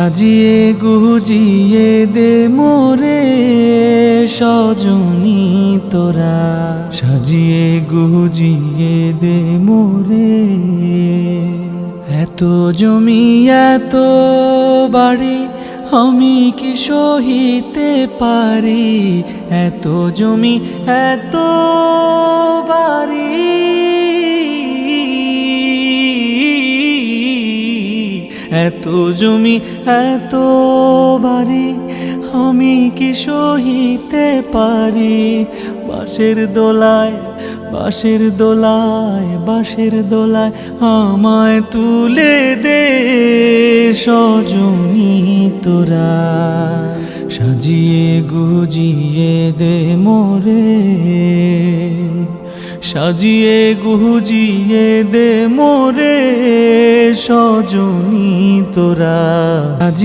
সাজিয়ে গুজিয়ে দে মোরে সজনী তোরা, সাজিয়ে গুজিয়ে দে মোরে। এত জমি এত বাড়ি আমি কি সহিতে পারি, এত জমি এত বাড়ি, এত জমি এত বাড়ি আমি কি সহিতে পারি। বাঁশের দোলায় বাঁশের দোলায় বাঁশের দোলায় আমায় তুলে দে সজনী তোরা, সাজিয়ে গুজিয়ে দে মোরে, সাজিয়ে গুজিয়ে দে মোরে সজনী তোরা।